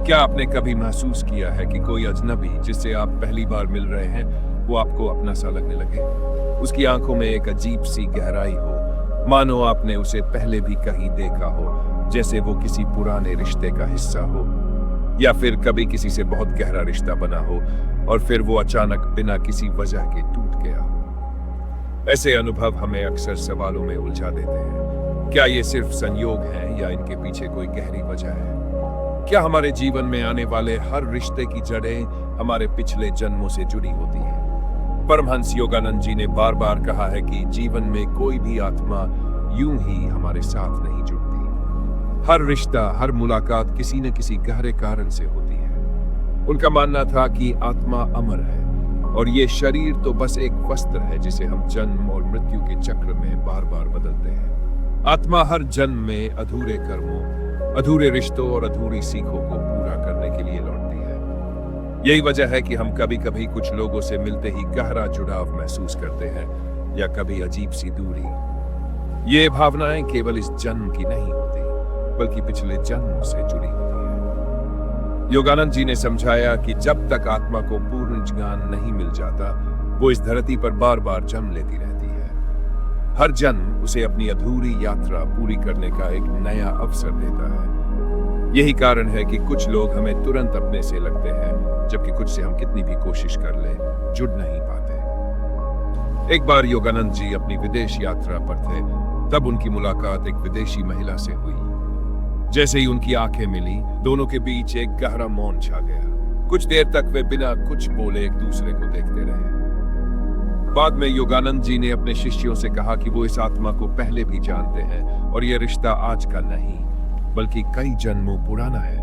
क्या आपने कभी महसूस किया है कि कोई अजनबी जिससे आप पहली बार मिल रहे हैं वो आपको अपना सा लगने लगे? उसकी आंखों में एक अजीब सी गहराई हो, मानो आपने उसे पहले भी कहीं देखा हो, जैसे वो किसी पुराने रिश्ते का हिस्सा हो, या फिर कभी किसी से बहुत गहरा रिश्ता बना हो और फिर वो अचानक बिना किसी वजह के टूट गया हो। ऐसे अनुभव हमें अक्सर सवालों में उलझा देते हैं। क्या ये सिर्फ संयोग है या इनके पीछे कोई गहरी वजह है? क्या हमारे जीवन में आने वाले हर रिश्ते की जड़ें हमारे पिछले जन्मों से जुड़ी होती हैं? परमहंस योगानंद जी ने बार बार कहा है कि जीवन में कोई भी आत्मा यूं ही हमारे साथ नहीं जुड़ती। हर रिश्ता, हर मुलाकात किसी न किसी गहरे कारण से होती है। उनका मानना था कि आत्मा अमर है और ये शरीर तो बस एक वस्त्र है जिसे हम जन्म और मृत्यु के चक्र में बार बार बदलते हैं। आत्मा हर जन्म में अधूरे कर्मों, अधूरे रिश्तों और अधूरी सीखों को पूरा करने के लिए लौटती है। यही वजह है कि हम कभी कभी कुछ लोगों से मिलते ही गहरा जुड़ाव महसूस करते हैं या कभी अजीब सी दूरी। ये भावनाएं केवल इस जन्म की नहीं होती, बल्कि पिछले जन्मों से जुड़ी होती है। योगानंद जी ने समझाया कि जब तक आत्मा को पूर्ण ज्ञान नहीं मिल जाता, वो इस धरती पर बार बार जन्म लेती रहती है। हर जन्म उसे अपनी अधूरी यात्रा पूरी करने का एक नया अवसर देता है। यही कारण है कि कुछ लोग हमें तुरंत अपने से लगते हैं, जबकि कुछ से हम कितनी भी कोशिश कर लें, जुड़ नहीं पाते। एक बार योगानंद जी अपनी विदेश यात्रा पर थे, तब उनकी मुलाकात एक विदेशी महिला से हुई। जैसे ही उनकी आंखें मिली, दोनों के बीच एक गहरा मौन छा गया। कुछ देर तक वे बिना कुछ बोले एक दूसरे को देखते रहे। बाद में योगानंद जी ने अपने शिष्यों से कहा कि वो इस आत्मा को पहले भी जानते हैं और यह रिश्ता आज का नहीं, बल्कि कई जन्मों पुराना है।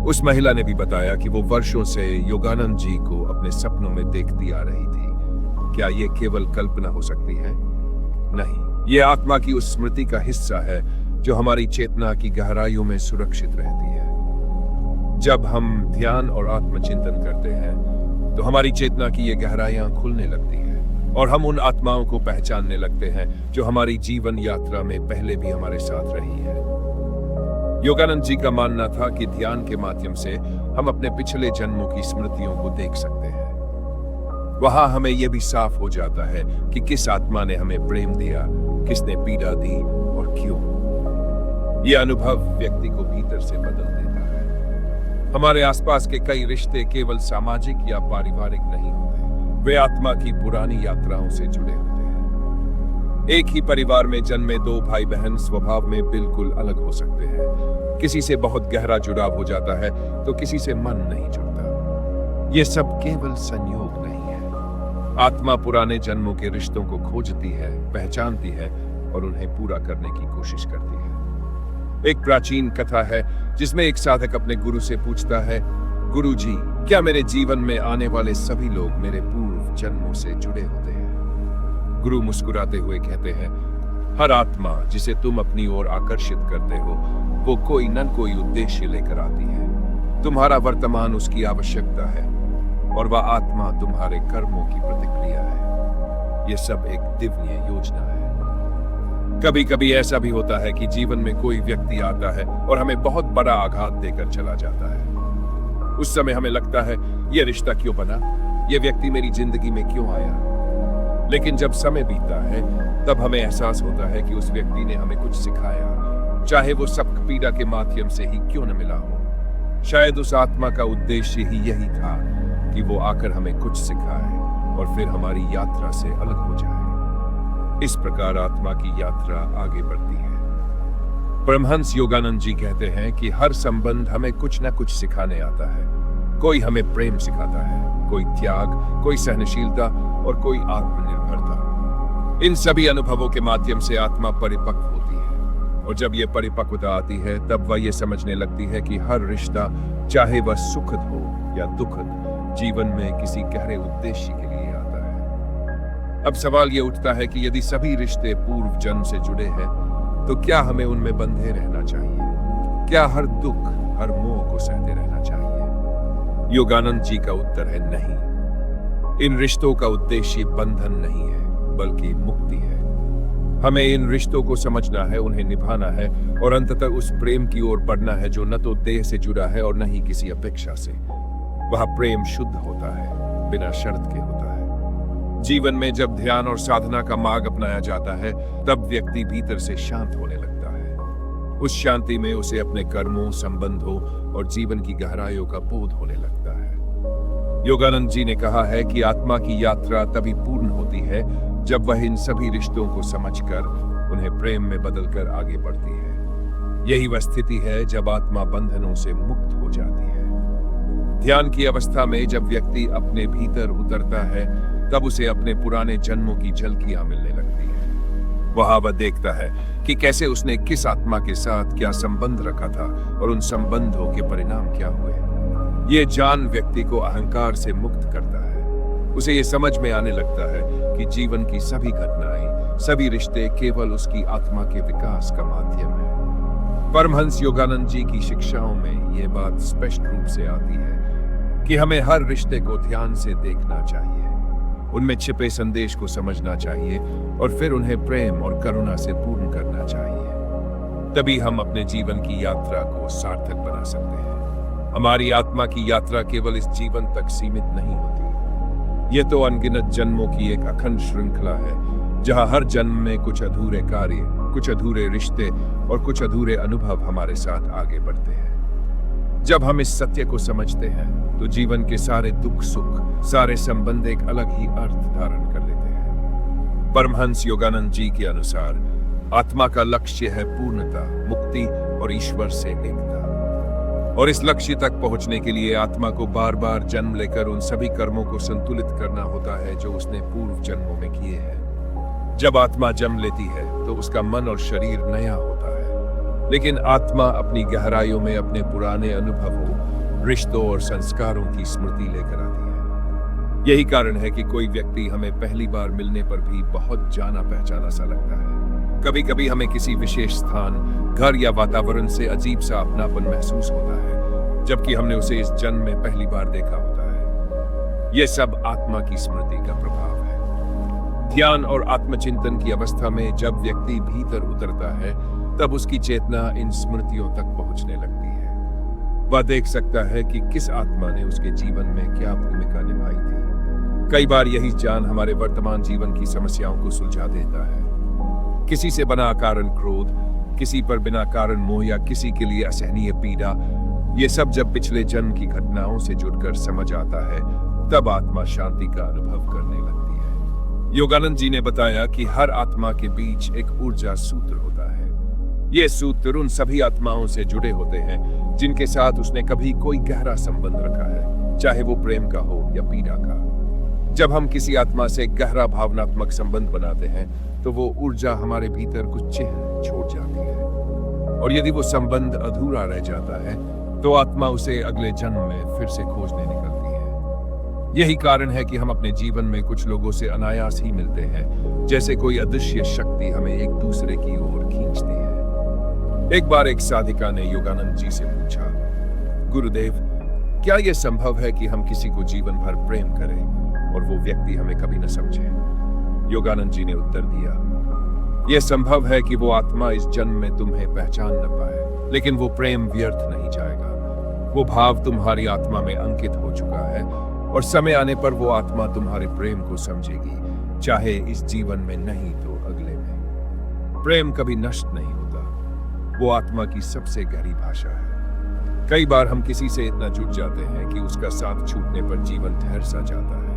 उस महिला ने भी बताया कि वो वर्षों से योगानंद जी को अपने सपनों में देखती आ रही थी। क्या ये केवल कल्पना हो सकती है? नहीं, ये आत्मा की उस स्मृति का हिस्सा है जो हमारी चेतना की गहराइयों में सुरक्षित रहती है। जब हम ध्यान और आत्मचिंतन करते हैं तो हमारी चेतना की ये गहराइयां खुलने लगती हैं और हम उन आत्माओं को पहचानने लगते हैं जो हमारी जीवन यात्रा में पहले भी हमारे साथ रही है। योगानंद जी का मानना था कि ध्यान के माध्यम से हम अपने पिछले जन्मों की स्मृतियों को देख सकते हैं। वहां हमें यह भी साफ हो जाता है कि किस आत्मा ने हमें प्रेम दिया, किसने पीड़ा दी और क्यों। यह अनुभव व्यक्ति को भीतर से बदल देता है। हमारे आसपास के कई रिश्ते केवल सामाजिक या पारिवारिक नहीं होते, वे आत्मा की पुरानी यात्राओं से जुड़े होते हैं। एक ही परिवार में जन्मे दो भाई बहन स्वभाव में बिल्कुल अलग हो सकते हैं। किसी से बहुत गहरा जुड़ाव हो जाता है तो किसी से मन नहीं जुड़ता। ये सब केवल संयोग नहीं है। आत्मा पुराने जन्मों के रिश्तों को खोजती है, पहचानती है और उन्हें पूरा करने की कोशिश करती है। एक प्राचीन कथा है जिसमें एक साधक अपने गुरु से पूछता है, गुरु जी, क्या मेरे जीवन में आने वाले सभी लोग मेरे पूर्व जन्मों से जुड़े होते हैं? गुरु मुस्कुराते हुए कहते हैं, हर आत्मा जिसे तुम अपनी ओर आकर्षित करते हो, वो कोई न कोई उद्देश्य लेकर आती है। तुम्हारा वर्तमान उसकी आवश्यकता है और वह आत्मा तुम्हारे कर्मों की प्रतिक्रिया है। यह सब एक दिव्य योजना है। कभी कभी ऐसा भी होता है कि जीवन में कोई व्यक्ति आता है और हमें बहुत बड़ा आघात देकर चला जाता है। उस समय हमें लगता है, यह रिश्ता क्यों बना, यह व्यक्ति मेरी जिंदगी में क्यों आया। लेकिन जब समय बीतता है तब हमें एहसास होता है कि उस व्यक्ति ने हमें कुछ सिखाया, चाहे वो सबक पीड़ा के माध्यम से ही क्यों न मिला हो। शायद उस आत्मा का उद्देश्य ही यही था कि वो आकर हमें कुछ सिखाए और फिर हमारी यात्रा से अलग हो जाए। इस प्रकार आत्मा की यात्रा आगे बढ़ती है। परमहंस योगानंद जी कहते हैं कि हर संबंध हमें कुछ न कुछ सिखाने आता है। कोई हमें प्रेम सिखाता है, कोई त्याग, कोई सहनशीलता और कोई आत्मनिर्भरता। इन सभी अनुभवों के माध्यम से आत्मा परिपक्व होती है और जब यह परिपक्वता आती है तब वह यह समझने लगती है कि हर रिश्ता, चाहे वह सुखद हो या दुखद, जीवन में किसी गहरे उद्देश्य के लिए आता है। अब सवाल यह उठता है कि यदि सभी रिश्ते पूर्व जन्म से जुड़े हैं तो क्या हमें उनमें बंधे रहना चाहिए? क्या हर दुख, हर मोह को सहते रहना चाहिए? योगानंद जी का उत्तर है नहीं। इन रिश्तों का उद्देश्य बंधन नहीं है, बल्कि मुक्ति है। हमें इन रिश्तों को समझना है, उन्हें निभाना है और अंततः उस प्रेम की ओर बढ़ना है जो न तो देह से जुड़ा है और न ही किसी अपेक्षा से। वह प्रेम शुद्ध होता है, बिना शर्त के होता है। जीवन में जब ध्यान और साधना का मार्ग अपनाया जाता है, तब व्यक्ति भीतर से शांत होने लगता है। उस शांति में उसे अपने कर्मों, संबंधों और जीवन की गहराइयों का बोध होने लगता है। योगानंद जी ने कहा है कि आत्मा की यात्रा तभी पूर्ण होती है जब वह इन सभी रिश्तों को समझकर उन्हें प्रेम में बदलकर आगे बढ़ती है। यही वह स्थिति है जब आत्मा बंधनों से मुक्त हो जाती है। ध्यान की अवस्था में जब व्यक्ति अपने भीतर उतरता है, तब उसे अपने पुराने जन्मों की झलकियां मिलने लगती है। वहां वह देखता है कि कैसे उसने किस आत्मा के साथ क्या संबंध रखा था और उन संबंधों के परिणाम क्या हुए। ये जान व्यक्ति को अहंकार से मुक्त करता है। उसे ये समझ में आने लगता है कि जीवन की सभी घटनाएं, सभी रिश्ते केवल उसकी आत्मा के विकास का माध्यम है। परमहंस योगानंद जी की शिक्षाओं में ये बात स्पष्ट रूप से आती है कि हमें हर रिश्ते को ध्यान से देखना चाहिए, उनमें छिपे संदेश को समझना चाहिए और फिर उन्हें प्रेम और करुणा से पूर्ण करना चाहिए। तभी हम अपने जीवन की यात्रा को सार्थक बना सकते हैं। हमारी आत्मा की यात्रा केवल इस जीवन तक सीमित नहीं होती। ये तो अनगिनत जन्मों की एक अखंड श्रृंखला है, जहां हर जन्म में कुछ अधूरे कार्य, कुछ अधूरे रिश्ते और कुछ अधूरे अनुभव हमारे साथ आगे बढ़ते हैं। जब हम इस सत्य को समझते हैं, तो जीवन के सारे दुख सुख, सारे संबंध एक अलग ही अर्थ धारण कर लेते हैं। परमहंस योगानंद जी के अनुसार आत्मा का लक्ष्य है पूर्णता, मुक्ति और ईश्वर से एकता। और इस लक्ष्य तक पहुंचने के लिए आत्मा को बार बार जन्म लेकर उन सभी कर्मों को संतुलित करना होता है जो उसने पूर्व जन्मों में किए हैं। जब आत्मा जन्म लेती है तो उसका मन और शरीर नया होता है, लेकिन आत्मा अपनी गहराइयों में अपने पुराने अनुभवों, रिश्तों और संस्कारों की स्मृति लेकर आती है। यही कारण है कि कोई व्यक्ति हमें पहली बार मिलने पर भी बहुत जाना पहचाना सा लगता है। कभी कभी हमें किसी विशेष स्थान, घर या वातावरण से अजीब सा अपनापन महसूस होता है, जबकि हमने उसे इस जन्म में पहली बार देखा होता है। यह सब आत्मा की स्मृति का प्रभाव है। ध्यान और आत्मचिंतन की अवस्था में जब व्यक्ति भीतर उतरता है, तब उसकी चेतना इन स्मृतियों तक पहुंचने लगती है। वह देख सकता है कि किस आत्मा ने उसके जीवन में क्या भूमिका निभाई थी। कई बार यही ज्ञान हमारे वर्तमान जीवन की समस्याओं को सुलझा देता है। किसी से बना कारण क्रोध, किसी पर बिना कारण मोह या किसी के लिए असहनीय पीड़ा, ये सब जब पिछले जन्म की घटनाओं से जुड़कर समझ आता है, तब आत्मा शांति का अनुभव करने लगती है। योगानंद जी ने बताया कि हर आत्मा के बीच एक ऊर्जा सूत्र होता है। ये सूत्र उन सभी आत्माओं से जुड़े होते हैं जिनके साथ उसने कभी कोई गहरा संबंध रखा है, चाहे वो प्रेम का हो या पीड़ा का। जब हम किसी आत्मा से गहरा भावनात्मक संबंध बनाते हैं, तो वो ऊर्जा हमारे भीतर कुछ चिन्ह छोड़ जाती है। और यदि वो संबंध अधूरा रह जाता है, तो आत्मा उसे अगले जन्म में फिर से खोजने निकलती है। यही कारण है कि हम अपने जीवन में कुछ लोगों से अनायास ही मिलते हैं, जैसे कोई अदृश्य शक्ति हमें एक दूसरे की ओर खींचती है। एक बार एक साधिका ने योगानंद जी से पूछा, गुरुदेव, क्या यह संभव है कि हम किसी को जीवन भर प्रेम करें और वो व्यक्ति हमें कभी न समझे? योगानंद जी ने उत्तर दिया, यह संभव है कि वो आत्मा इस जन्म में तुम्हें पहचान न पाए, लेकिन वो प्रेम व्यर्थ नहीं जाएगा। वो भाव तुम्हारी आत्मा में अंकित हो चुका है और समय आने पर वो आत्मा तुम्हारे प्रेम को समझेगी, चाहे इस जीवन में नहीं तो अगले में। प्रेम कभी नष्ट नहीं होता, वो आत्मा की सबसे गहरी भाषा है। कई बार हम किसी से इतना जुट जाते हैं कि उसका साथ छूटने पर जीवन ठहर सा जाता है।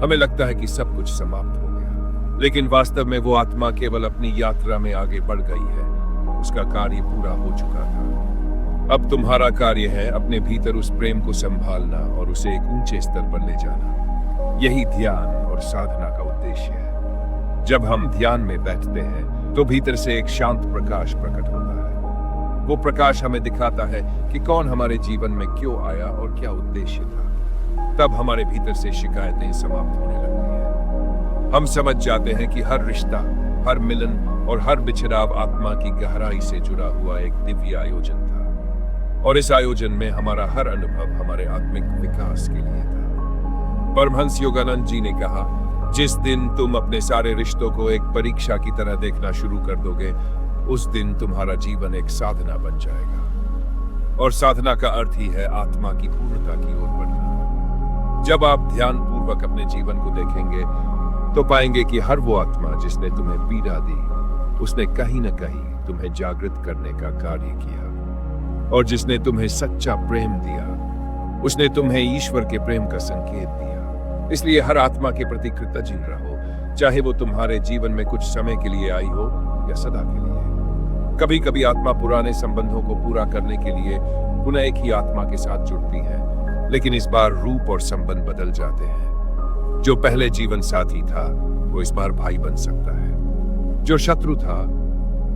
हमें लगता है कि सब कुछ समाप्त हो गया, लेकिन वास्तव में वो आत्मा केवल अपनी यात्रा में आगे बढ़ गई है। उसका कार्य पूरा हो चुका था। अब तुम्हारा कार्य है अपने भीतर उस प्रेम को संभालना और उसे एक ऊंचे स्तर पर ले जाना। यही ध्यान और साधना का उद्देश्य है। जब हम ध्यान में बैठते हैं, तो भीतर से एक शांत प्रकाश प्रकट होता है। वो प्रकाश हमें दिखाता है कि कौन हमारे जीवन में क्यों आया और क्या उद्देश्य था। तब हमारे भीतर से शिकायतें समाप्त होने लगती हैं। हम समझ जाते हैं कि हर रिश्ता, हर मिलन और हर बिछड़ाव आत्मा की गहराई से जुड़ा हुआ एक दिव्य आयोजन था, और इस आयोजन में हमारा हर अनुभव हमारे आत्मिक विकास के लिए था। परमहंस योगानंद जी ने कहा, जिस दिन तुम अपने सारे रिश्तों को एक परीक्षा की तरह देखना शुरू कर दोगे, उस दिन तुम्हारा जीवन एक साधना बन जाएगा। और साधना का अर्थ ही है आत्मा की पूर्णता की ओर बढ़ना। जब आप ध्यान पूर्वक अपने जीवन को देखेंगे तो पाएंगे कि हर वो आत्मा जिसने तुम्हें पीड़ा दी, उसने कहीं न कहीं तुम्हें जागृत करने का कार्य किया। और जिसने तुम्हें सच्चा प्रेम दिया, उसने तुम्हें ईश्वर के प्रेम का संकेत दिया। इसलिए हर आत्मा के प्रति कृतज्ञ रहो, चाहे वो तुम्हारे जीवन में कुछ समय के लिए आई हो या सदा के लिए। कभी कभी आत्मा पुराने संबंधों को पूरा करने के लिए पुनः एक ही आत्मा के साथ जुड़ती है, लेकिन इस बार रूप और संबंध बदल जाते हैं। जो पहले जीवन साथी था वो इस बार भाई बन सकता है, जो शत्रु था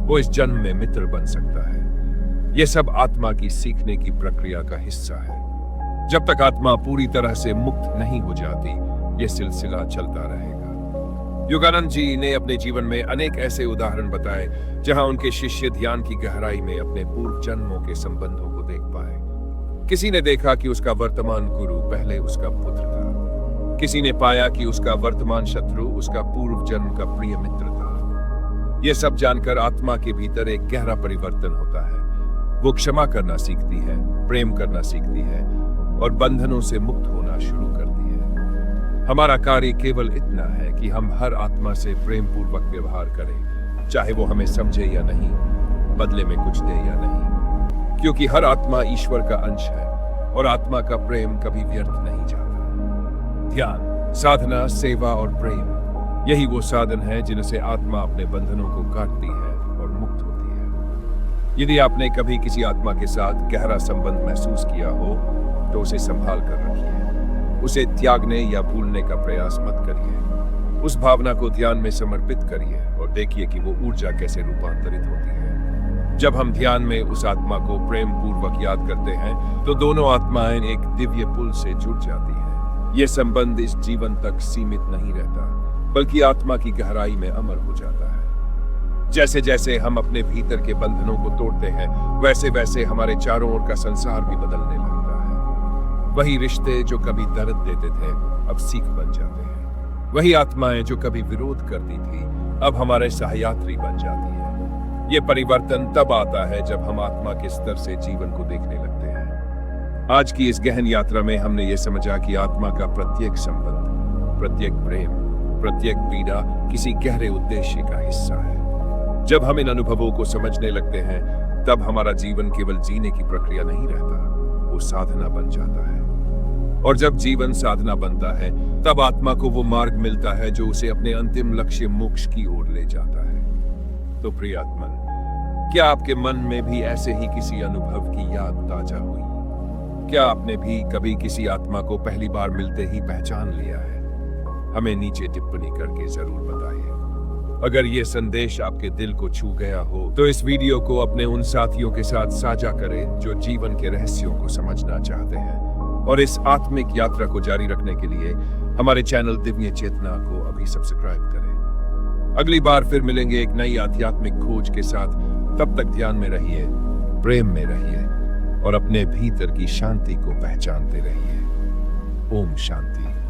वो इस जन्म में मित्र बन सकता है। यह सब आत्मा की सीखने की प्रक्रिया का हिस्सा है। जब तक आत्मा पूरी तरह से मुक्त नहीं हो जाती, यह सिलसिला चलता रहेगा। योगानंद जी ने अपने जीवन में अनेक ऐसे उदाहरण बताए जहां उनके शिष्य ध्यान की गहराई में अपने पूर्व जन्मों के संबंधों को देख पाए। किसी ने देखा कि उसका वर्तमान गुरु पहले उसका पुत्र था। किसी ने पाया कि उसका वर्तमान शत्रु उसका पूर्व जन्म का प्रिय मित्र था। यह सब जानकर आत्मा के भीतर एक गहरा परिवर्तन होता है। वो क्षमा करना सीखती है, प्रेम करना सीखती है और बंधनों से मुक्त होना शुरू करती है। हमारा कार्य केवल इतना है कि हम हर आत्मा से प्रेम पूर्वक व्यवहार करें, चाहे वो हमें समझे या नहीं, बदले में कुछ दे या नहीं, क्योंकि हर आत्मा ईश्वर का अंश है और आत्मा का प्रेम कभी व्यर्थ नहीं जाता। ध्यान, साधना, सेवा और प्रेम, यही वो साधन है जिनसे आत्मा अपने बंधनों को काटती है और मुक्त होती है। यदि आपने कभी किसी आत्मा के साथ गहरा संबंध महसूस किया हो तो उसे संभाल कर रखिए। उसे त्यागने या भूलने का प्रयास मत करिए। उस भावना को ध्यान में समर्पित करिए और देखिए कि वो ऊर्जा कैसे रूपांतरित होती है। जब हम ध्यान में उस आत्मा को प्रेम पूर्वक याद करते हैं तो दोनों आत्माएं एक दिव्य पुल से जुड़ जाती हैं। यह संबंध इस जीवन तक सीमित नहीं रहता, बल्कि आत्मा की गहराई में अमर हो जाता है। जैसे जैसे हम अपने भीतर के बंधनों को तोड़ते हैं, वैसे वैसे हमारे चारों ओर का संसार भी बदलने लगता है। वही रिश्ते जो कभी दर्द देते थे अब सीख बन जाते हैं। वही आत्माएं जो कभी विरोध करती थी अब हमारे सहयात्री बन जाती है। ये परिवर्तन तब आता है जब हम आत्मा के स्तर से जीवन को देखने लगते हैं। आज की इस गहन यात्रा में हमने ये समझा कि आत्मा का प्रत्येक संबंध, प्रत्येक प्रेम, प्रत्येक पीड़ा किसी गहरे उद्देश्य का हिस्सा है। जब हम इन अनुभवों को समझने लगते हैं तब हमारा जीवन केवल जीने की प्रक्रिया नहीं रहता, वो साधना बन जाता है। और जब जीवन साधना बनता है तब आत्मा को वो मार्ग मिलता है जो उसे अपने अंतिम लक्ष्य मोक्ष की ओर ले जाता है। तो प्रिय आत्मन, क्या आपके मन में भी ऐसे ही किसी अनुभव की याद ताजा हुई? क्या आपने भी कभी किसी आत्मा को पहली बार मिलते ही पहचान लिया है? हमें नीचे टिप्पणी करके जरूर बताइए। अगर ये संदेश आपके दिल को छू गया हो तो इस वीडियो को अपने उन साथियों के साथ साझा करें जो जीवन के रहस्यों को समझना चाहते हैं। और इस आत्मिक यात्रा को जारी रखने के लिए हमारे चैनल दिव्य चेतना को अभी सब्सक्राइब करें। अगली बार फिर मिलेंगे एक नई आध्यात्मिक खोज के साथ। तब तक ध्यान में रहिए, प्रेम में रहिए और अपने भीतर की शांति को पहचानते रहिए। ओम शांति।